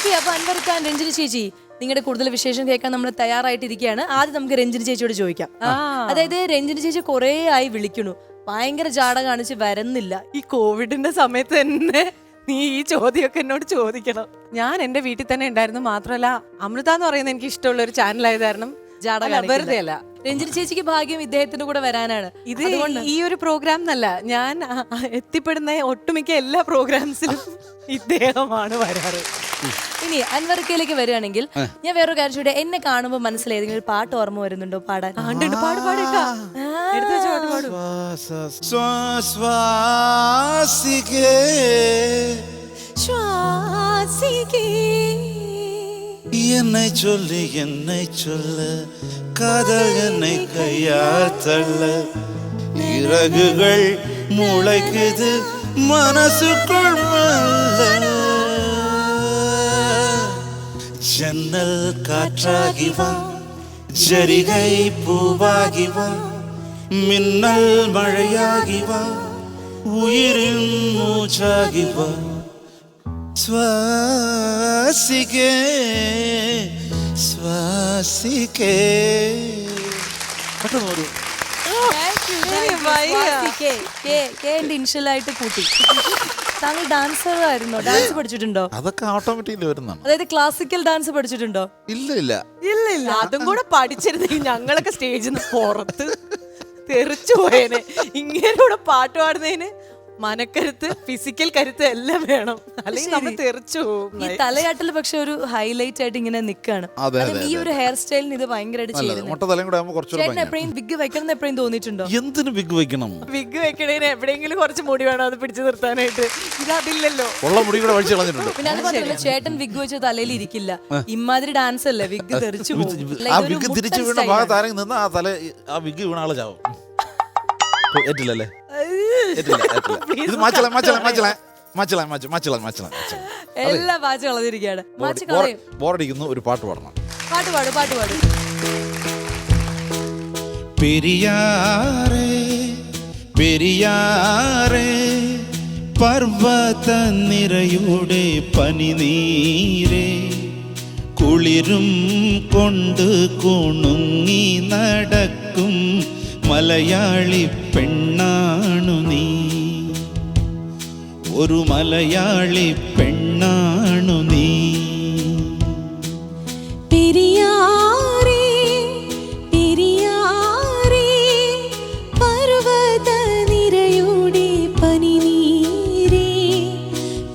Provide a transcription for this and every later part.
Okay, അപ്പൊ അൻവർ ഖാൻ, രഞ്ജിനി ചേച്ചി, നിങ്ങളുടെ കൂടുതൽ വിശേഷം കേൾക്കാൻ നമ്മൾ തയ്യാറായിട്ടിരിക്കുകയാണ്. ആദ്യം നമുക്ക് രഞ്ജിനി ചേച്ചിയോട് ചോദിക്കാം. അതായത് രഞ്ജിനി ചേച്ചി കുറേ ആയി വിളിക്കണു, ഭയങ്കര ജാട കാണിച്ച് വരുന്നില്ല. ഈ കോവിഡിന്റെ സമയത്ത് തന്നെ നീ ഈ ചോദ്യമൊക്കെ എന്നോട് ചോദിക്കണം. ഞാൻ എന്റെ വീട്ടിൽ തന്നെ ഉണ്ടായിരുന്നു. മാത്രമല്ല അമൃത എന്ന് പറയുന്നത് എനിക്ക് ഇഷ്ടമുള്ള ഒരു ചാനലായത് കാരണം ജാട വെറുതെ അല്ല. രഞ്ജിനി ചേച്ചിക്ക് ഭാഗ്യം ഇദ്ദേഹത്തിന്റെ കൂടെ വരാനാണ്. ഇത് ഈ ഒരു പ്രോഗ്രാം എന്നല്ല, ഞാൻ എത്തിപ്പെടുന്ന ഒട്ടുമിക്ക എല്ലാ പ്രോഗ്രാംസിലും ഇദ്ദേഹമാണ് വരാറ്. ഇനി അൻവർക്കയിലേക്ക് വരികയാണെങ്കിൽ ഞാൻ വേറൊരു കാര്യം ചോദിക്കട്ടെ, എന്നെ കാണുമ്പോൾ മനസ്സിൽ ഏതെങ്കിലും ഒരു പാട്ട് ഓർമ്മ വരുന്നുണ്ടോ പാടാൻ? என்னை சொல்லு என்னை சொல்லு காதல் என்னை கையால் தள்ள இறகுகள் முளைக்குது மனசுக்குள் மெல்ல ஜன்னல் காற்றாகி வா ஜரிகை பூவாகி வா மின்னல் மழையாகி வா உயிரின் மூச்சாகி வா ശ്വാസിക്കേ ശ്വാസിക്കേ. ഇൻഷ്യലായിട്ട് കൂട്ടി. താങ്കൾ ഡാൻസർ ആയിരുന്നോ? ഡാൻസ് പഠിച്ചിട്ടുണ്ടോ? അതൊക്കെ ഓട്ടോമാറ്റിക്കലി വരുന്നതാണ്. അതായത് ക്ലാസിക്കൽ ഡാൻസ് പഠിച്ചിട്ടുണ്ടോ? ഇല്ല ഇല്ല ഇല്ല ഇല്ല, അതും കൂടെ പഠിച്ചിരുന്നെങ്കിൽ ഞങ്ങളൊക്കെ സ്റ്റേജിൽ നിന്ന് പുറത്ത് തെറിച്ചു പോയേനെ. ഇങ്ങനെ പാട്ട് പാടുന്നതിന് മനക്കരുത്ത്, ഫിസിക്കൽ കരുത്ത് എല്ലാം വേണം, അല്ലെങ്കിൽ നമ്മൾ തെറിച്ചു പോകും. ഈ തലയാട്ടിൽ പക്ഷെ ഒരു ഹൈലൈറ്റ് ആയിട്ട് ഇങ്ങനെ നിൽക്കാണ്. ഈ ഒരു ഹെയർ സ്റ്റൈലിന് ഇത് ഭയങ്കരമായിട്ട് ചേട്ടൻ എപ്പോഴും വിഗ് വെക്കണം എപ്പോഴും തോന്നിയിട്ടുണ്ടോ? എന്തിനു വിഗ് വെക്കണം? വിഗ് വെക്കണേന് എവിടെയെങ്കിലും കുറച്ച് മുടി വേണം അത് പിടിച്ചു നിർത്താനായിട്ട്. ഇതതില്ലല്ലോ. പിന്നെ അത് മാത്രമല്ല, ചേട്ടൻ വിഗ് വെച്ച തലയിൽ ഇരിക്കില്ല. ഇമാതിരി ഡാൻസ് അല്ലേ, വിഗ് തെറിച്ചു പോകും. തിരിച്ചു വീണ ഭാഗത്ത് ആരെങ്കിലും നിന്ന് ആ തല ആ വിഗ് വീണ ആള് ചാവും. ഏറ്റില്ലല്ലേ? എല്ലാ പാച്ച് കളഞ്ഞിരിക്കുകയാണ്. ബോറടിക്കുന്നു, ഒരു പാട്ട് പാടണം. പാട്ട് പാടും. പെരിയാറേ പെരിയാറേ പർവ്വത നിരയുടെ പനിനീരേ കുളിരും കൊണ്ട് കുണുങ്ങി നടക്കും മലയാളി പെണ്ണാണു നീ, ഒരു മലയാളി പെണ്ണാണു നീ. പെരിയാറേ പെരിയാറേ പർവ്വത നിരയുടെ പനിനീരേ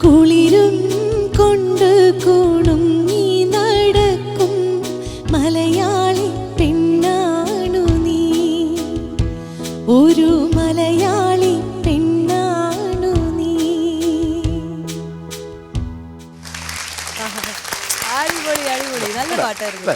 കുളിരും കൊണ്ട് കുണുങ്ങി നടക്കും മലയാളി പെണ്ണാണു നീ, ഒരു മലയാളി പെണ്ണാണു നീ. അടിപൊളി, നല്ല പാട്ടായിരുന്നു.